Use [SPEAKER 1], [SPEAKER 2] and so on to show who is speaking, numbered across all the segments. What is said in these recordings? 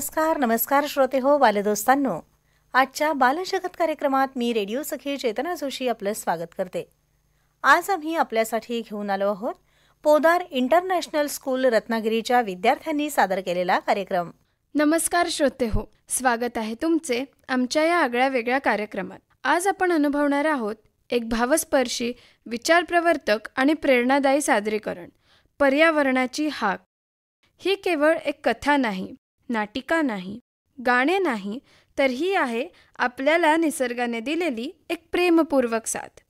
[SPEAKER 1] नमस्कार नमस्कार श्रोते हो बालदोस्तांनो. आजच्या बालजगत कार्यक्रमात मी रेडिओ सखी चेतना जोशी आपलं स्वागत करते. आज आम्ही आपल्यासाठी घेऊन आलो आहोत पोदार इंटरनॅशनल स्कूल रत्नागिरीच्या विद्यार्थ्यांनी सादर केलेला कार्यक्रम.
[SPEAKER 2] नमस्कार श्रोते हो, स्वागत आहे तुमचे आमच्या या आगळ्या वेगळ्या कार्यक्रमात. आज आपण अनुभवणार आहोत एक भावस्पर्शी, विचारप्रवर्तक आणि प्रेरणादायी सादरीकरण, पर्यावरणाची हाक. ही केवळ एक कथा नाही, नाटिका नाही, गाणे नाही, तर ही आहे आपल्याला निसर्गाने दिलेली एक प्रेमपूर्वक साथ.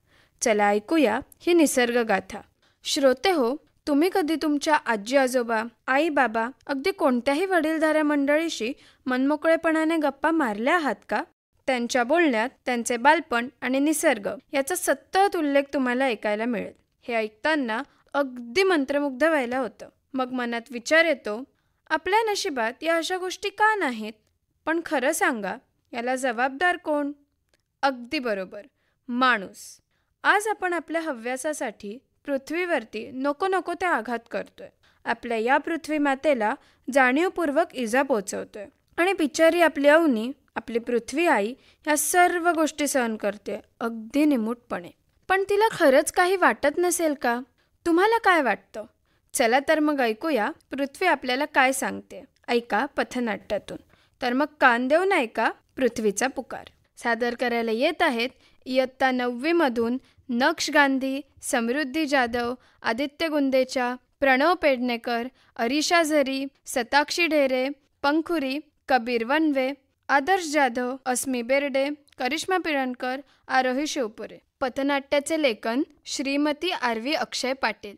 [SPEAKER 2] चला ऐकूया ही निसर्गगाथा. श्रोते हो, तुम्ही कधी तुमच्या आजी आजोबा, आई बाबा, अगदी कोणत्याही वडीलधाऱ्या मंडळीशी मनमोकळेपणाने गप्पा मारल्या आहात का? त्यांच्या बोलण्यात त्यांचे बालपण आणि निसर्ग याचा सतत उल्लेख तुम्हाला ऐकायला मिळेल. हे ऐकताना अगदी मंत्रमुग्ध व्हायला होतं. मग मनात विचार येतो, आपल्या नशिबात या अशा गोष्टी का नाहीत? पण खरं सांगा, याला जबाबदार कोण? अगदी बरोबर, माणूस. आज आपण आपल्या हव्यासासाठी पृथ्वीवरती नको नको ते आघात करतोय. आपल्या या पृथ्वी मातेला जाणीवपूर्वक इजा पोचवतोय आणि बिचारी आपली अवनी, आपली पृथ्वी आई या सर्व गोष्टी सहन करते अगदी निमूटपणे. पण तिला खरंच काही वाटत नसेल का? तुम्हाला काय वाटतं? चला तर मग ऐकूया पृथ्वी आपल्याला काय सांगते. ऐका पथनाट्यातून. तर मग कान देऊन ऐका पृथ्वीचा पुकार. सादर करायला येत आहेत इयत्ता 9वी मधून नक्ष गांधी, समृद्धी जाधव, आदित्य गुंदेचा, प्रणव पेडणेकर, अरिशा झरी, सताक्षी ढेरे, पंखुरी, कबीर वनवे, आदर्श जाधव, अस्मी बेर्डे, करिश्मा पिळणकर, आरोही शिवपुरे. पथनाट्याचे लेखन श्रीमती आरवी अक्षय पाटील.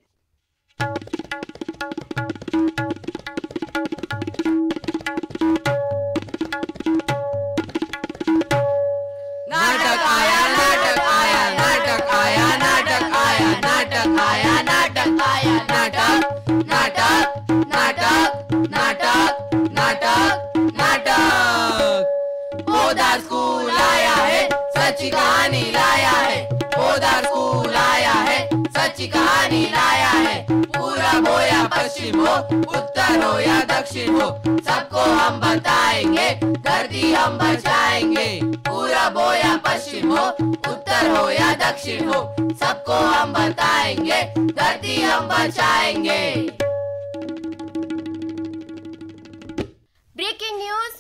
[SPEAKER 3] पोदार स्कूल आया है, सच्ची कहानी लाया है. पोदार स्कूल आया है, सच्ची कहानी लाया है. पूरब हो या पश्चिम हो, उत्तर हो या दक्षिण हो, सबको हम बताएंगे, धरती हम बचाएंगे. पूरब हो या पश्चिम हो, उत्तर हो या दक्षिण हो, सबको हम बताएंगे, धरती हम बचाएंगे.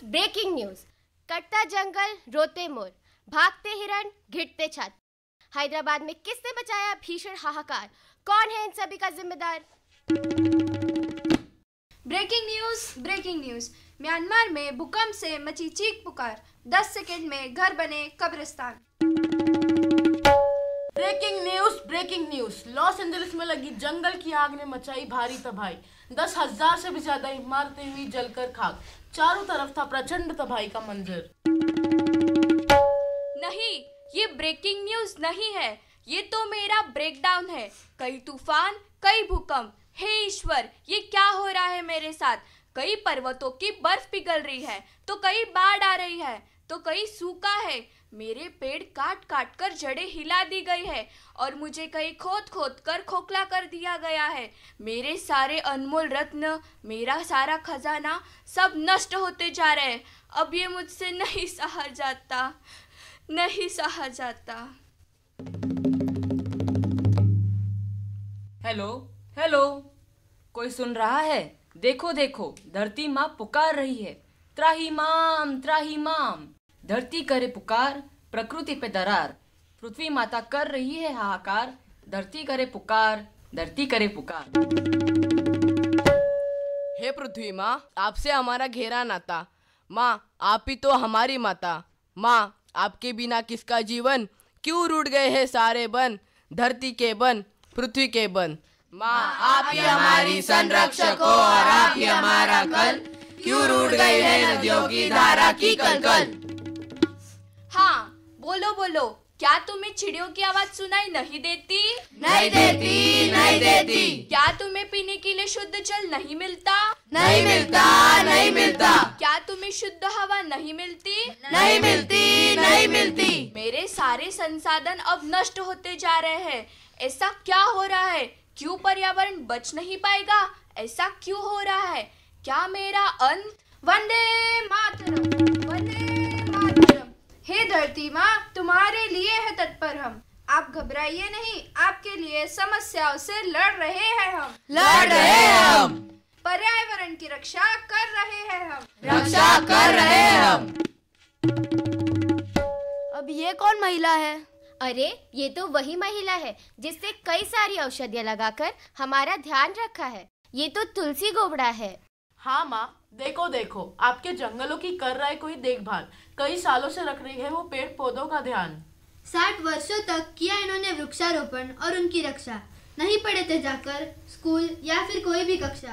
[SPEAKER 4] Breaking news. कटता जंगल, रोते मोर, भागते हिरण, घिरते छाती. हैदराबाद में किसने बचाया भीषण हाहाकार? कौन है इन सभी का जिम्मेदार?
[SPEAKER 2] Breaking news. म्यांमार में भूकंप से मची चीख पुकार, 10 सेकंड में घर बने कब्रिस्तान.
[SPEAKER 5] Breaking news. लॉस एंजलिस में लगी जंगल की आग ने मचाई भारी तबाही. 10,000 से भी ज्यादा इमारतें हुई जलकर खाक. चारों तरफ था प्रचंड तबाही का मंजर.
[SPEAKER 6] नहीं, ये ब्रेकिंग न्यूज नहीं है, ये तो मेरा ब्रेकडाउन है. कई तूफान, कई भूकंप. हे ईश्वर, ये क्या हो रहा है मेरे साथ? कई पर्वतों की बर्फ पिघल रही है, तो कई बाढ़ आ रही है, तो कई सूखा है. मेरे पेड़ काट काट कर जड़ें हिला दी गई है और मुझे कहीं खोद खोद कर खोखला कर दिया गया है. मेरे सारे अनमोल रत्न, मेरा सारा खजाना सब नष्ट होते जा रहे हैं. अब ये मुझसे नहीं सहा जाता.
[SPEAKER 7] हेलो, कोई सुन रहा है? देखो, धरती माँ पुकार रही है. त्राही माम. धरती करे पुकार, प्रकृति पे दरार. पृथ्वी माता कर रही है हाहाकार. धरती करे पुकार.
[SPEAKER 5] हे पृथ्वी माँ, आपसे हमारा घेरा नाता. माँ, आप ही तो हमारी माता. माँ, आपके बिना किसका जीवन? क्यों रूठ गए हैं सारे बन, धरती के बन, पृथ्वी के बन.
[SPEAKER 3] माँ, आप ही हमारी संरक्षक हो और आप ही हमारा कल. क्यों रूठ गई है नदियों की धारा की कलकल.
[SPEAKER 6] हाँ, बोलो, क्या तुम्हें चिड़ियों की आवाज सुनाई नहीं देती?
[SPEAKER 3] नहीं देती.
[SPEAKER 6] क्या तुम्हें पीने के लिए शुद्ध जल नहीं मिलता?
[SPEAKER 3] नहीं मिलता.
[SPEAKER 6] क्या तुम्हें शुद्ध हवा नहीं मिलती?
[SPEAKER 3] नहीं मिलती.
[SPEAKER 6] मेरे सारे संसाधन अब नष्ट होते जा रहे हैं. ऐसा क्या हो रहा है? क्यों पर्यावरण बच नहीं पाएगा? ऐसा क्यों हो रहा है? क्या मेरा अंत? वंदे मातरम, वंदे मातरम। हे धरती माँ, तुम्हारे लिए है तत्पर हम। आप घबराइए नहीं, आपके लिए समस्याओं से लड़ रहे हैं हम।
[SPEAKER 3] लड़ रहे हैं हम,
[SPEAKER 6] पर्यावरण की रक्षा कर रहे हैं हम।
[SPEAKER 3] रक्षा कर रहे हैं हम।
[SPEAKER 4] अब ये कौन महिला है? अरे ये तो वही महिला है जिसने कई सारी औषधियाँ लगाकर हमारा ध्यान रखा है। ये तो तुलसी गोबड़ा है।
[SPEAKER 8] हाँ माँ, देखो देखो, आपके जंगलों की कर रहा है कोई देखभाल। कई सालों से रख रही है वो पेड़ पौधों का ध्यान।
[SPEAKER 9] 60 वर्षों तक किया इन्होंने वृक्षारोपण और उनकी रक्षा। नहीं पढ़े थे जाकर स्कूल या फिर कोई भी कक्षा।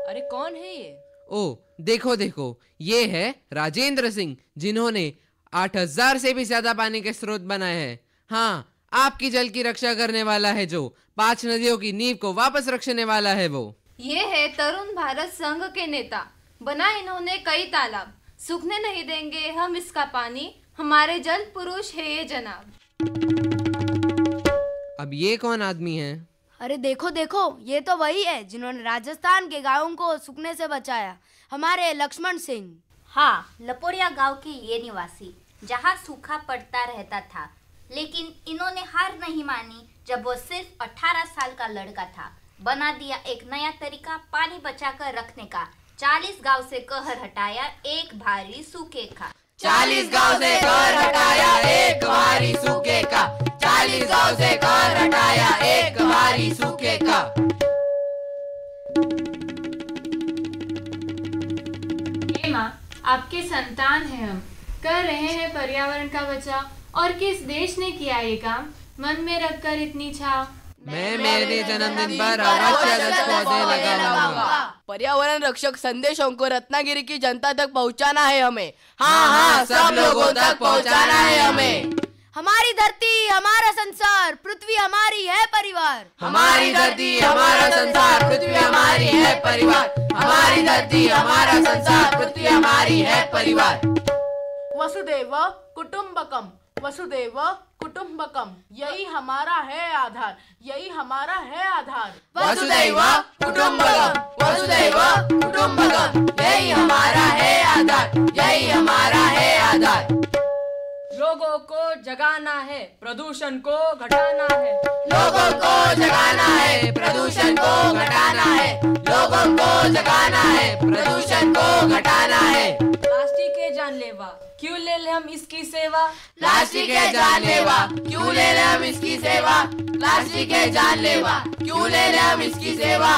[SPEAKER 7] अरे कौन है ये?
[SPEAKER 10] ओ देखो देखो, ये है राजेंद्र सिंह, जिन्होंने 8000 से भी ज्यादा पानी के स्रोत बनाए हैं। हाँ, आपकी जल की रक्षा करने वाला है, जो 5 नदियों की नींव को वापस रखने वाला है वो।
[SPEAKER 6] ये है तरुण भारत संघ के नेता। बना इन्होंने कई तालाब, सूखने नहीं देंगे हम इसका पानी। हमारे जल पुरुष है ये जनाब।
[SPEAKER 10] अब ये कौन आदमी है?
[SPEAKER 11] अरे देखो देखो, ये तो वही है जिन्होंने राजस्थान के गायों को सूखने से बचाया, हमारे लक्ष्मण सिंह।
[SPEAKER 12] हाँ, लपोरिया गांव के ये निवासी, जहाँ सूखा पड़ता रहता था, लेकिन इन्होंने हार नहीं मानी। जब वो सिर्फ 18 साल का लड़का था, बना दिया एक नया तरीका पानी बचाकर रखने का। 40 गांव से कहर हटाया एक भारी सूखे का।
[SPEAKER 3] 40 गांव से कहर हटाया एक भारी सूखे का। 40 गांव से कहर हटाया एक भारी सूखे का।
[SPEAKER 2] हे माँ, आपके संतान हैं हम, कर रहे हैं पर्यावरण का बचाव। और किस देश ने किया ये काम, मन में रखकर इतनी छाव।
[SPEAKER 10] मैं मेरे जन्मदिन पर अवश्य 10 पौधे लगाऊंगा।
[SPEAKER 5] पर्यावरण रक्षक संदेशों को रत्नागिरी की जनता तक पहुंचाना है हमें।
[SPEAKER 3] हाँ हाँ, सब लोगों तक पहुंचाना है हमें।
[SPEAKER 11] हमारी धरती हमारा संसार, पृथ्वी हमारी है परिवार।
[SPEAKER 3] हमारी धरती हमारा संसार, पृथ्वी हमारी है परिवार। हमारी धरती हमारा संसार, पृथ्वी हमारी है परिवार।
[SPEAKER 8] वसुदेव कुटुंबकम, वसुदेव कुटुंबकम, यही हमारा है आधार, यही हमारा है आधार।
[SPEAKER 3] वसुदैव कुटुंबकम, वसुदैव कुटुंबकम, यही हमारा है आधार, यही हमारा है आधार।
[SPEAKER 7] लोगों को जगाना है, प्रदूषण को घटाना है।
[SPEAKER 3] लोगों को जगाना है, प्रदूषण को घटाना है। लोगों को जगाना है, प्रदूषण को घटाना है।
[SPEAKER 7] प्लास्टिक है जानलेवा, क्यों ले ले हम इसकी सेवा।
[SPEAKER 3] प्लास्टिक है जानलेवा, क्यों ले ले हम इसकी सेवा। प्लास्टिक है जानलेवा, क्यों ले ले हम इसकी सेवा।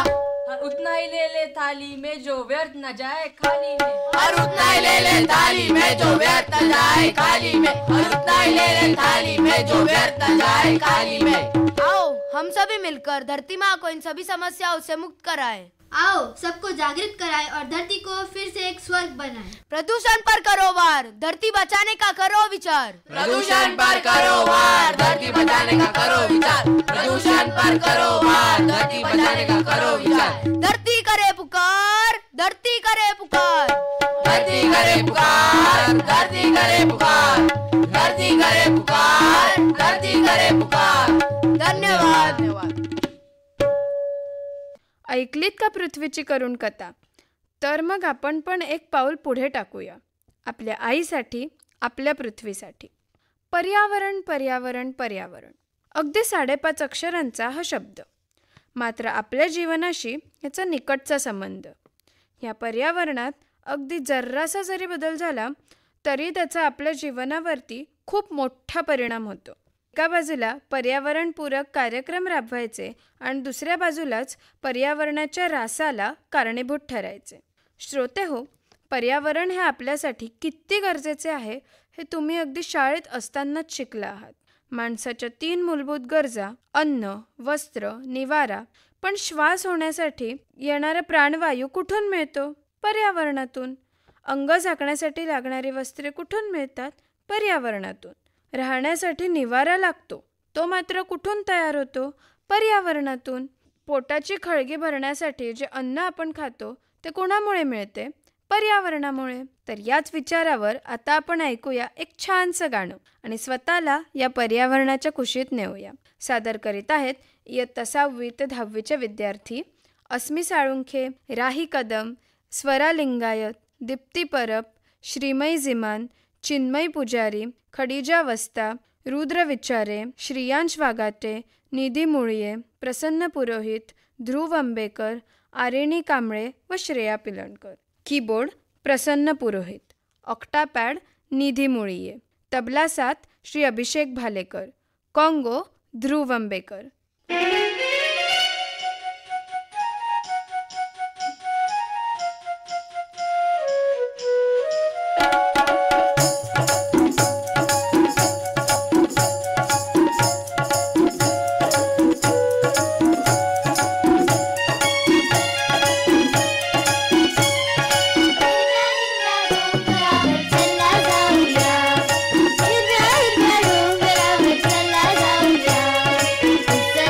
[SPEAKER 7] हर उतना ही ले ले थाली में जो व्यर्थ न जाए खाली में।
[SPEAKER 3] हर उतना ही ले ले थाली में जो व्यर्थ न जाए खाली में। हर उतना ही ले ले थाली में जो व्यर्थ न जाए खाली में।
[SPEAKER 11] आओ हम सभी मिलकर धरती माँ को इन सभी समस्याओं से मुक्त कराएं।
[SPEAKER 9] आओ सबको जागृत कराएं और धरती को फिर से एक स्वर्ग बनाएं।
[SPEAKER 11] प्रदूषण पर करो वार, धरती बचाने का करो विचार।
[SPEAKER 3] प्रदूषण पर करो वार, धरती बचाने का करो विचार। प्रदूषण पर करो वार, धरती बचाने का करो विचार।
[SPEAKER 11] धरती करे पुकार, धरती करे पुकार।
[SPEAKER 3] धरती करे पुकार, धरती करे पुकार। धरती करे पुकार, धरती करे पुकार।
[SPEAKER 11] धन्यवाद।
[SPEAKER 2] ऐकलीत का पृथ्वीची करुण कथा? तर मग आपण पण एक पाऊल पुढे टाकूया, आपल्या आईसाठी, आपल्या पृथ्वीसाठी. पर्यावरण पर्यावरण पर्यावरण, अगदी 5.5 अक्षरांचा हा शब्द, मात्र आपल्या जीवनाशी याचा निकटचा संबंध. या पर्यावरणात अगदी जर्रासा जरी बदल झाला तरी त्याचा आपल्या जीवनावरती खूप मोठा परिणाम होतो. एका बाजूला पर्यावरणपूरक कार्यक्रम राबवायचे आणि दुसऱ्या बाजूलाच पर्यावरणाच्या ऱ्हासाला कारणीभूत ठरायचे. श्रोते हो, पर्यावरण हे आपल्यासाठी किती गरजेचे आहे हे तुम्ही अगदी शाळेत असतानाच शिकला आहात. माणसाच्या 3 मूलभूत गरजा, अन्न, वस्त्र, निवारा, पण श्वास होण्यासाठी येणारा प्राणवायू कुठून मिळतो? पर्यावरणातून. अंग झाकण्यासाठी लागणारी वस्त्रे कुठून मिळतात? पर्यावरणातून. राहण्यासाठी निवारा लागतो, तो मात्र कुठून तयार होतो? पर्यावरणातून. पोटाची खळगी भरण्यासाठी जे अन्न आपण खातो ते कोणामुळे मिळते? पर्यावरणामुळे. तर याच विचारावर आता आपण ऐकूया एक छानसं गाणं आणि स्वतःला या पर्यावरणाच्या कुशीत नेऊया. सादर करीत आहेत इयत्ता 6वी ते 10वीचे विद्यार्थी अस्मी साळुंखे, राही कदम, स्वरा लिंगायत, दीप्ती परब, श्रीमयी जिमान, चिन्मयी पुजारी, खडीजा वस्ता, रुद्र विचारे, श्रियांश वागाटे, निधी मुळये, प्रसन्न पुरोहित, ध्रुव आंबेकर, आरेणी कांबळे व श्रेया पिलणकर. कीबोर्ड प्रसन्न पुरोहित. ऑक्टापॅड निधी मुळीये. तबला साथ श्री अभिषेक भालेकर. कॉंगो ध्रुव आंबेकर.
[SPEAKER 9] चला जाऊया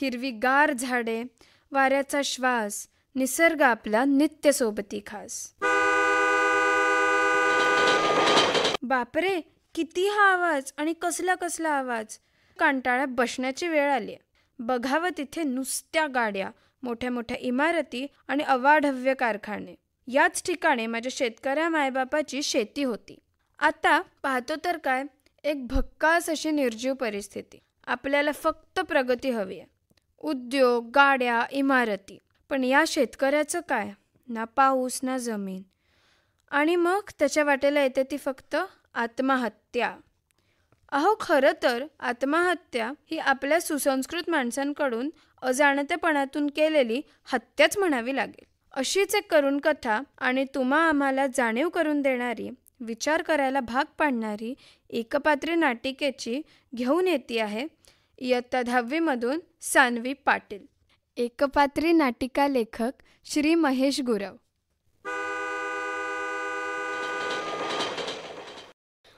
[SPEAKER 2] हिरवीगार झाडे, वाऱ्याचा श्वास, निसर्ग आपला नित्य सोबती खास. बापरे, किती हा आवाज आणि कसला कसला आवाज. कंटाळ्यात बसण्याची वेळ आली. बघावं तिथे नुसत्या गाड्या, मोठ्या मोठ्या इमारती आणि अवाढव्य कारखाने. याच ठिकाणी माझ्या शेतकऱ्या मायबापाची शेती होती. आता पाहतो तर काय, एक भक्कास अशी निर्जीव परिस्थिती. आपल्याला फक्त प्रगती हवी आहे, उद्योग, गाड्या, इमारती. पण या शेतकऱ्याचं काय, ना पाऊस ना जमीन. आणि मग त्याच्या वाटेला येते ती फक्त आत्महत्या. अहो, खरं तर आत्महत्या ही आपल्या सुसंस्कृत माणसांकडून अजाणतेपणातून केलेली हत्याच म्हणावी लागेल. अशीच एक करुण कथा आणि तुम्हा आम्हाला जाणीव करून देणारी, विचार करायला भाग पाडणारी एकपात्री नाटिकेची घेऊन येते आहे इयत्ता 10वी मधून सान्वी पाटील. एकपात्री नाटिका लेखक श्री महेश गुरव.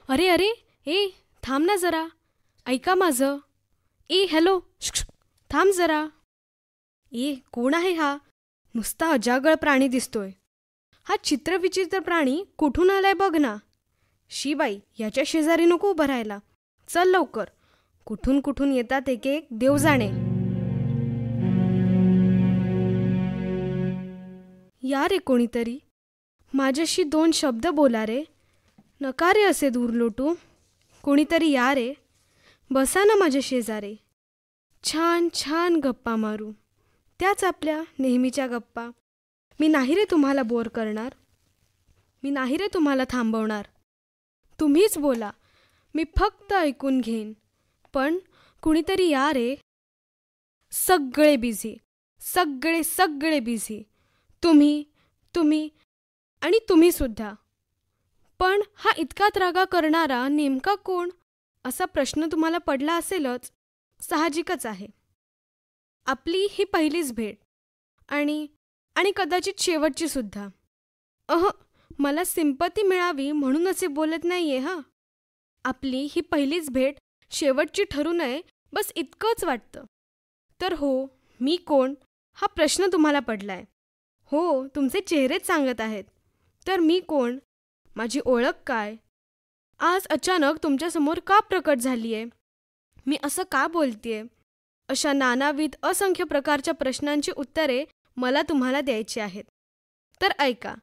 [SPEAKER 13] अरे अरे, ए थांब ना जरा, ऐका माझं. ए हॅलो, थांब जरा. ए कोण आहे हा? नुसता अजागळ प्राणी दिसतोय. हा चित्रविचित्र प्राणी कुठून आलाय बघ ना. शी बाई, याच्या शेजारी नको उभं राहायला. चल लवकर. कुठून कुठून येतात एक एक देव जाणे. या रे कोणीतरी, माझ्याशी 2 शब्द बोला रे. नका रे असे दूर लोटू. कोणीतरी या रे, बसा ना माझ्या शेजारी. छान छान गप्पा मारू, त्याच आपल्या नेहमीच्या गप्पा. मी नाही रे तुम्हाला बोर करणार, मी नाही रे तुम्हाला थांबवणार. तुम्हीच बोला, मी फक्त ऐकून घेईन. पण कुणीतरी या रे. सगळे बिझी, सगळे सगळे बिझी. तुम्ही आणि तुम्हीसुद्धा. पण हा इतका त्रागा करणारा नेमका कोण, असा प्रश्न तुम्हाला पडला असेलच. साहजिकच आहे. आपली ही पहिलीच भेट आणि कदाचित शेवटची सुद्धा. मला सिंपती मिळावी म्हणून असे बोलत नाहीये हा. आपली ही पहिलीच भेट शेवटची ठरू नये, बस इतकंच वाटतं. तर हो, मी कोण हा प्रश्न तुम्हाला पडलाय. हो, तुमचे चेहरेच सांगत आहेत. तर मी कोण, माझी ओळख काय, आज अचानक तुमच्यासमोर का प्रकट झाली आहे, मी असं का बोलतेय, अशा नानाविध असंख्य प्रकारच्या प्रश्नांची उत्तरे मला तुम्हाला द्यायची आहेत. तर ऐका,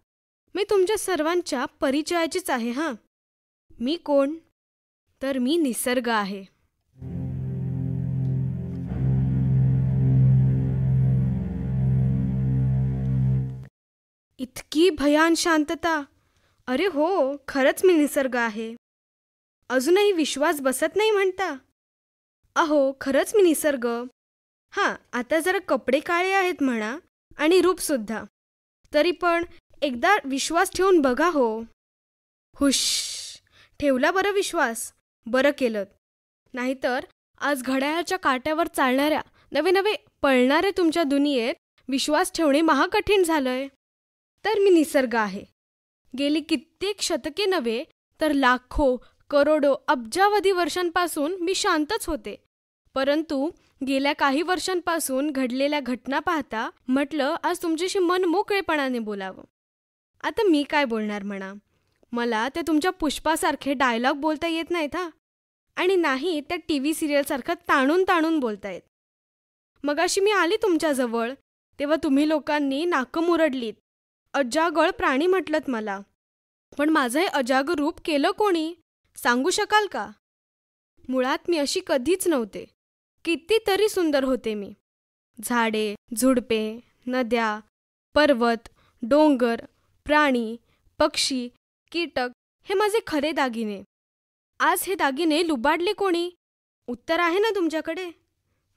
[SPEAKER 13] मी तुमच्या सर्वांच्या परिचयाचीच आहे हां. मी कोण, तर मी निसर्ग आहे. इतकी भयान शांतता. अरे हो, खरंच मी निसर्ग आहे. अजूनही विश्वास बसत नाही म्हणता. अहो, खरंच मी निसर्ग. हां, आता जरा कपडे काळे आहेत म्हणा आणि रूपसुद्धा. तरी पण एकदा विश्वास ठेवून बघा हो. हुश, ठेवला बरं विश्वास. बरं केलं. नाहीतर आज घड्याळाच्या काट्यावर चालणाऱ्या नवे पळणारे तुमच्या दुनियेत विश्वास ठेवणे महाकठीण झालंय. तर मी निसर्ग आहे. गेली कित्येक शतके नव्हे तर लाखो, करोडो, अब्जावधी वर्षांपासून मी शांतच होते. परंतु गेल्या काही वर्षांपासून घडलेल्या घटना पाहता म्हटलं आज तुमच्याशी मन मोकळेपणाने बोलावं. आता मी काय बोलणार म्हणा. मला ते तुमच्या पुष्पासारखे डायलॉग बोलता येत नाहीत हा. आणि नाही त्या TV सिरियलसारखं ताणून बोलता येत. मगाशी मी आली तुमच्याजवळ तेव्हा तुम्ही लोकांनी नाकं मुरडलीत. अजागळ प्राणी म्हटलंत मला. पण माझं हे अजागर रूप केलं कोणी, सांगू शकाल का? मुळात मी अशी कधीच नव्हते. कितीतरी सुंदर होते मी. झाडे, झुडपे, नद्या, पर्वत, डोंगर, प्राणी, पक्षी, कीटक हे माझे खरे दागिने. आज हे दागिने लुबाडले कोणी? उत्तर आहे ना तुमच्याकडे?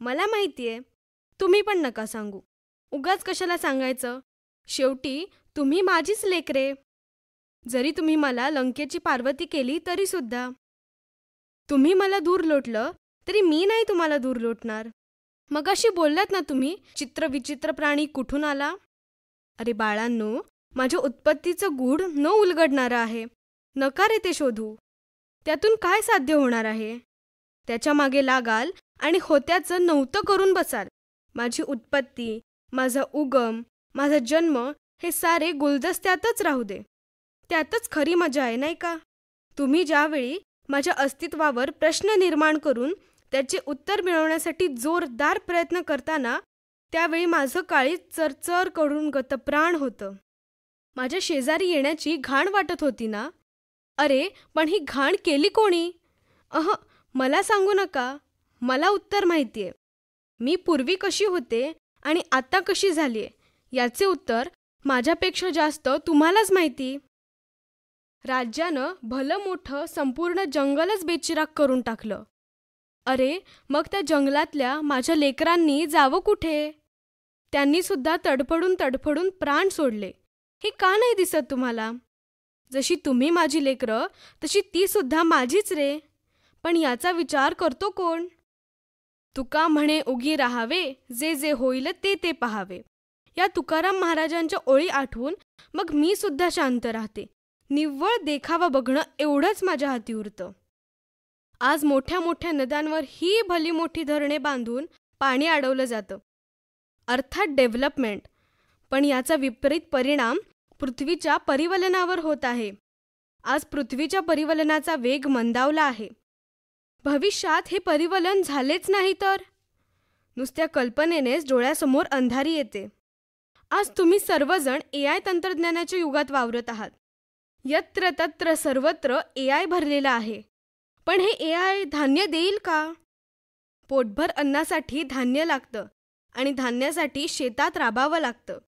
[SPEAKER 13] मला माहितीये. तुम्ही पण नका सांगू. उगाच कशाला सांगायचं. शेवटी तुम्ही माझीच लेकरे. जरी तुम्ही मला लंकेची पार्वती केली तरी सुद्धा. तुम्ही मला दूर लोटलं तरी मी नाही तुम्हाला दूर लोटणार. मगाशी बोललात ना तुम्ही चित्रविचित्र प्राणी कुठून आला. अरे बाळांनो, माझ्या उत्पत्तीचं गूढ न उलगडणारं आहे. नका रे ते शोधू. त्यातून काय साध्य होणार आहे. त्याच्या मागे लागाल आणि होत्याचं नव्हतं करून बसाल. माझी उत्पत्ती, माझा उगम, माझा जन्म हे सारे गुलदस्त्यातच राहू दे. त्यातच खरी मजा आहे, नाही का? तुम्ही ज्यावेळी माझ्या अस्तित्वावर प्रश्न निर्माण करून त्याचे उत्तर मिळवण्यासाठी जोरदार प्रयत्न करताना, त्यावेळी माझं काळीज चरचर करून गतप्राण होतं. माझ्या शेजारी येण्याची घाण वाटत होती ना? अरे, पण ही घाण केली कोणी? मला सांगू नका. मला उत्तर माहितीये. मी पूर्वी कशी होते आणि आता कशी झालीये याचे उत्तर माझ्यापेक्षा जास्त तुम्हालाच माहिती. राज्यानं भलं मोठं संपूर्ण जंगलच बेचिराग करून टाकलं. अरे, मग त्या जंगलातल्या माझ्या लेकरांनी जावं कुठे? त्यांनी सुद्धा तडफडून प्राण सोडले. हे का नाही दिसत तुम्हाला? जशी तुम्ही माझी लेकरं तशी ती सुद्धा माझीच रे. पण याचा विचार करतो कोण? तुका म्हणे उगी राहावे, जे जे होईल ते ते पहावे. या तुकाराम महाराजांच्या ओळी आठवून मग मी सुद्धा शांत राहते. निव्वळ देखावा बघणं एवढंच माझ्या हाती उरतं. आज मोठ्या मोठ्या नद्यांवर ही भली मोठी धरणे बांधून पाणी अडवलं जातं, अर्थात डेव्हलपमेंट. पण याचा विपरीत परिणाम पृथ्वीच्या परिवलनावर होत आहे. आज पृथ्वीच्या परिवलनाचा वेग मंदावला आहे. भविष्यात हे परिवलन झालेच नाही तर नुसत्या कल्पनेनेच डोळ्यासमोर अंधारी येते. आज तुम्ही सर्वजण AI तंत्रज्ञानाच्या युगात वावरत आहात. यत्र तत्र सर्वत्र AI भरलेला आहे. पण हे AI धान्य देईल का? पोटभर अन्नासाठी धान्य लागतं आणि धान्यासाठी शेतात राबावं लागतं.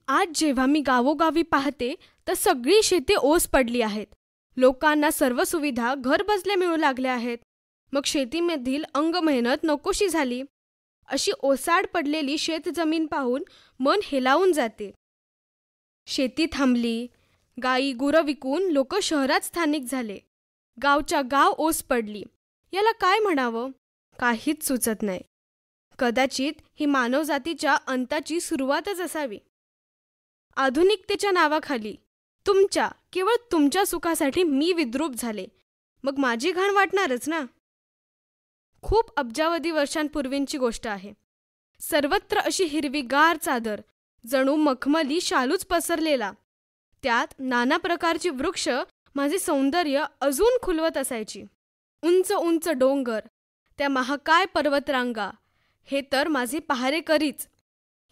[SPEAKER 13] आज जेव्हा मी गावोगावी पाहते तर सगळी शेते ओस पडली आहेत. लोकांना सर्व सुविधा घर बसल्या मिळू लागल्या आहेत. मग शेतीमधील अंगमेहनत नकोशी झाली. अशी ओसाड पडलेली शेतजमीन पाहून मन हेलावून जाते. शेती थांबली. गाई गुरं विकून लोक शहरात स्थानिक झाले. गावच्या गाव ओस पडली. याला काय म्हणावं? काहीच सुचत नाही. कदाचित ही मानवजातीच्या अंताची सुरुवातच असावी. आधुनिकतेच्या नावाखाली केवळ तुमच्या सुखासाठी मी विद्रूप झाले. मग माझी घाण वाटणारच ना. खूप अब्जावधी वर्षांपूर्वींची गोष्ट आहे. सर्वत्र अशी हिरवीगार चादर, जणू मखमली शालूच पसरलेला. त्यात नाना प्रकारची वृक्ष माझे सौंदर्य अजून खुलवत असायची. उंच उंच डोंगर, त्या महाकाय पर्वतरांगा हे तर माझे पहारेकरीच.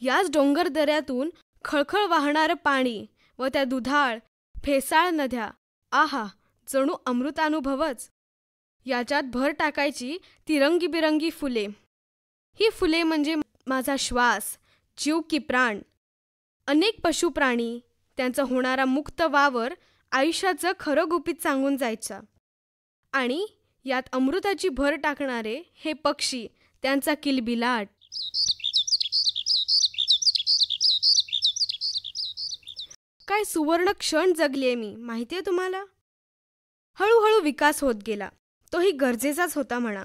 [SPEAKER 13] याच डोंगरदऱ्यातून खळखळ वाहणारं पाणी व त्या दुधाळ फेसाळ नद्या, आहा, जणू अमृतानुभवच. याच्यात भर टाकायची ती रंगीबिरंगी फुले. ही फुले म्हणजे माझा श्वास, जीव की प्राण. अनेक पशुप्राणी, त्यांचा होणारा मुक्त वावर आयुष्याचं खरं गुपित सांगून जायचा. आणि यात अमृताची भर टाकणारे हे पक्षी, त्यांचा किलबिलाट. काय सुवर्ण क्षण जगलीये मी, माहितीये तुम्हाला? हळूहळू विकास होत गेला. तोही गरजेचाच होता म्हणा.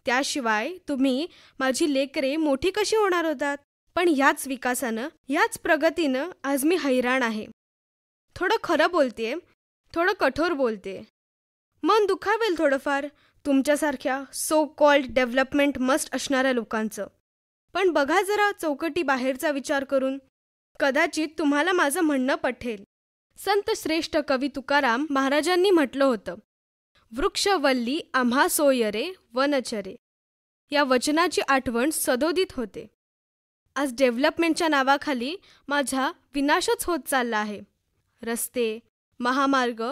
[SPEAKER 13] त्याशिवाय तुम्ही माझी लेकरे मोठी कशी होणार होतात? पण याच विकासानं, याच प्रगतीनं आज मी हैराण आहे. थोडं खरं बोलतेय, थोडं कठोर बोलते. मन दुखावेल थोडंफार तुमच्यासारख्या सो कॉल्ड डेव्हलपमेंट मस्ट असणाऱ्या लोकांचं. पण बघा जरा चौकटी बाहेरचा विचार करून. कदाचित तुम्हाला माझं म्हणणं पटेल. संत श्रेष्ठ कवी तुकाराम महाराजांनी म्हटलं होतं, वृक्षवल्ली आम्हा सोयरे वनचरे. या वचनाची आठवण सदोदित होते. आज डेव्हलपमेंटच्या नावाखाली माझा विनाशच होत चालला आहे. रस्ते, महामार्ग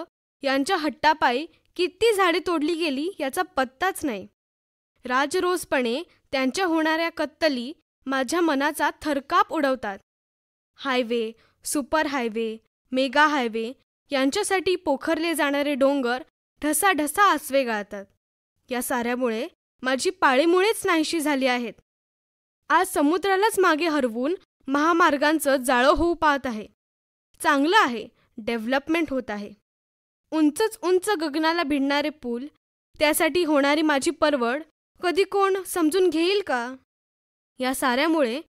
[SPEAKER 13] यांच्या हट्टापायी किती झाडे तोडली गेली याचा पत्ताच नाही. राजरोसपणे त्यांच्या होणाऱ्या कत्तली माझ्या मनाचा थरकाप उडवतात. Highway, super highway, mega highway यांच्यासाठी पोखरले जाणारे डोंगर ढसाढसा आसवे गाळतात. या साऱ्यामुळे माझी पाळीमुळेच नाहीशी झाली आहेत. आज समुद्रालाच मागे हरवून महामार्गांचं जाळं होऊ पाहत आहे. चांगलं आहे, डेव्हलपमेंट होत आहे. उंचच उंच गगनाला भिडणारे पूल, त्यासाठी होणारी माझी परवड कधी कोण समजून घेईल का? या साऱ्यामुळे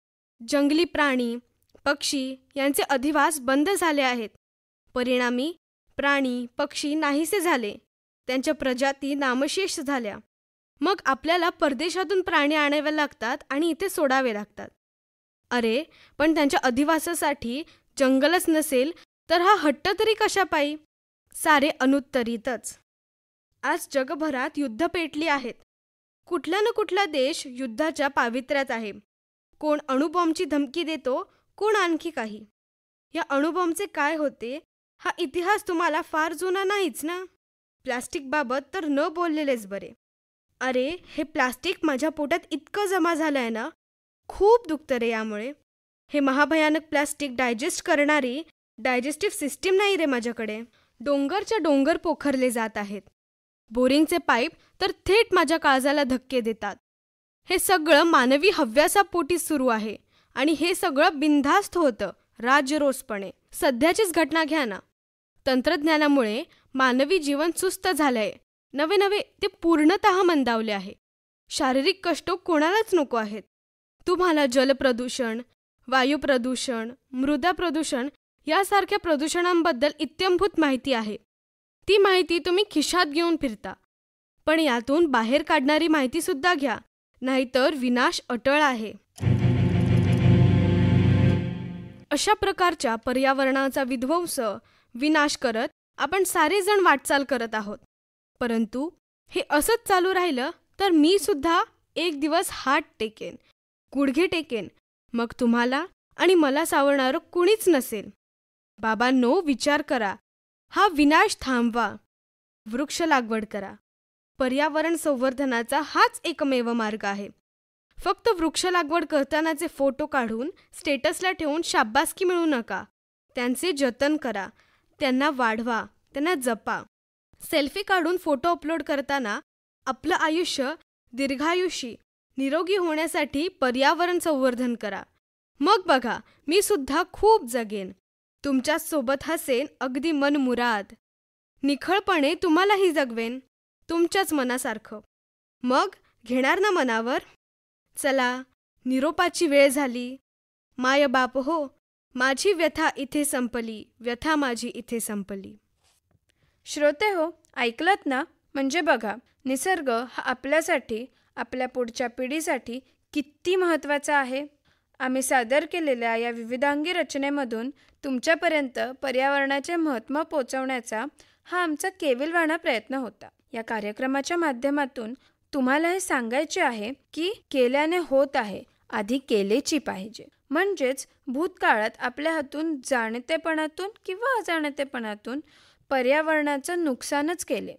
[SPEAKER 13] जंगली प्राणी, पक्षी यांचे अधिवास बंद झाले आहेत. परिणामी प्राणी, पक्षी नाहीसे झाले. त्यांच्या प्रजाती नामशेष झाल्या. मग आपल्याला परदेशातून प्राणी आणावे लागतात आणि इथे सोडावे लागतात. अरे पण त्यांच्या अधिवासासाठी जंगलच नसेल तर हा हट्ट तरी कशा पायी? सारे अनुत्तरितच. आज जगभरात युद्ध पेटली आहेत. कुठला ना कुठला देश युद्धाच्या पावित्र्यात आहे. कोण अणुबॉम्बची धमकी देतो, कोण आणखी काही. या अणुबॉम्बचे काय होते हा इतिहास तुम्हाला फार जुना नाहीच ना. प्लास्टिकबाबत तर न बोललेलेच बरे. अरे हे प्लास्टिक माझ्या पोटात इतकं जमा झालं आहे ना, खूप दुखतं रे यामुळे. हे महाभयानक प्लास्टिक डायजेस्ट करणारी डायजेस्टिव्ह सिस्टीम नाही रे माझ्याकडे. डोंगरच्या डोंगर पोखरले जात आहेत. बोरिंगचे पाईप तर थेट माझ्या काळजाला धक्के देतात. हे सगळं मानवी हव्यासापोटी सुरू आहे आणि हे सगळं बिनधास्त होतं राजरोसपणे. सध्याचीच घटना घ्या ना. तंत्रज्ञानामुळे मानवी जीवन सुस्त झालंय. नवे नवे ते पूर्णतः मंदावले आहे. शारीरिक कष्ट कोणालाच नको आहेत. तुम्हाला जलप्रदूषण, वायू प्रदूषण, मृदा प्रदूषण यासारख्या प्रदूषणांबद्दल इत्यंभूत माहिती आहे. ती माहिती तुम्ही खिशात घेऊन फिरता. पण यातून बाहेर काढणारी माहितीसुद्धा घ्या, नाहीतर विनाश अटळ आहे. अशा प्रकारच्या पर्यावरणाचा विध्वंस, विनाश करत आपण सारेजण वाटचाल करत आहोत. परंतु हे असंच चालू राहिलं तर मी सुद्धा एक दिवस हात टेकेन, गुडघे टेकेन. मग तुम्हाला आणि मला सावरणारं कुणीच नसेल. बाबांनो, विचार करा. हा विनाश थांबवा. वृक्ष लागवड करा. पर्यावरण संवर्धनाचा हाच एकमेव मार्ग आहे. फक्त वृक्ष लागवड करतानाचे फोटो काढून स्टेटसला ठेवून शाब्बासकी मिळू नका. त्यांचे जतन करा, त्यांना वाढवा, त्यांना जपा. सेल्फी काढून फोटो अपलोड करताना आपलं आयुष्य दीर्घायुषी, निरोगी होण्यासाठी पर्यावरण संवर्धन करा. मग बघा, मी सुद्धा खूप जगेन. तुमच्यासोबत हसेन अगदी मनमुराद. निखळपणे तुम्हालाही जगवेन, तुमच्याच मनासारखं. मग घेणार ना मनावर? चला, निरोपाची वेळ झाली. माय बाप हो, माझी व्यथा इथे संपली, व्यथा माझी इथे संपली.
[SPEAKER 2] श्रोते हो, ऐकलत ना? म्हणजे बघा, निसर्ग हा आपल्यासाठी, आपल्या पुढच्या पिढीसाठी किती महत्त्वाचा आहे. आम्ही सादर केलेल्या या विविधांगी रचनेमधून तुमच्यापर्यंत पर्यावरणाचे महत्त्व पोचवण्याचा हा आमचा केविलवाणा प्रयत्न होता. या कार्यक्रमाच्या माध्यमातून तुम्हाला हे सांगायचे आहे की केल्याने होत आहे, आधी केलेची पाहिजे. म्हणजेच भूतकाळात आपल्या हातून जाणतेपणातून किंवा अजाणतेपणातून पर्यावरणाचं नुकसानच केले.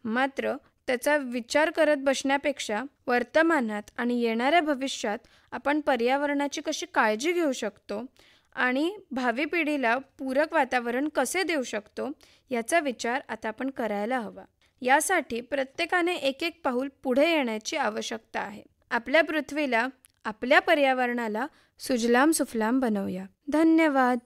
[SPEAKER 2] मात्र त्याचा विचार करत बसण्यापेक्षा वर्तमानात आणि येणाऱ्या भविष्यात आपण पर्यावरणाची कशी काळजी घेऊ शकतो आणि भावी पिढीला पूरक वातावरण कसे देऊ शकतो याचा विचार आता आपण करायला हवा. यासाठी प्रत्येकाने एक एक पाऊल पुढे येण्याची आवश्यकता आहे. आपल्या पृथ्वीला, आपल्या पर्यावरणाला सुजलाम सुफलाम बनवूया. धन्यवाद.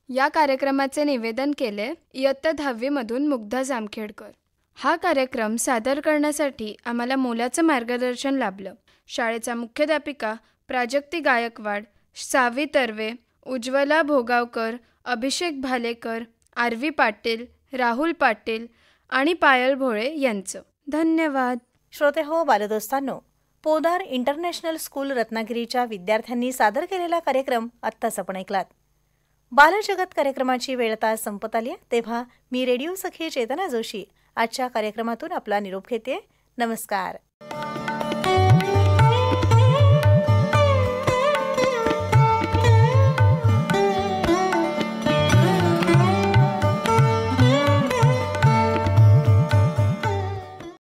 [SPEAKER 2] या कार्यक्रमाचे निवेदन केले इयत्ता 10वी मधून मुग्धा जामखेडकर. हा कार्यक्रम सादर करण्यासाठी आम्हाला मोलाचं मार्गदर्शन लाभलं. शाळेचा मुख्याध्यापिका प्राजक्ती गायकवाड, सावी तर्वे, उज्ज्वला भोगावकर, अभिषेक भालेकर, आरवी पाटील, राहुल पाटील आणि पायल भोळे यांचं धन्यवाद.
[SPEAKER 1] श्रोते हो, बालदोस्तांनो, पोदार इंटरनॅशनल स्कूल रत्नागिरीच्या विद्यार्थ्यांनी सादर केलेला कार्यक्रम आत्ताच आपण ऐकलात. बालजगत कार्यक्रमाची वेळ आता संपत आली आहे, तेव्हा मी रेडिओ सखी चेतना जोशी आजच्या कार्यक्रमातून आपला निरोप घेते. नमस्कार.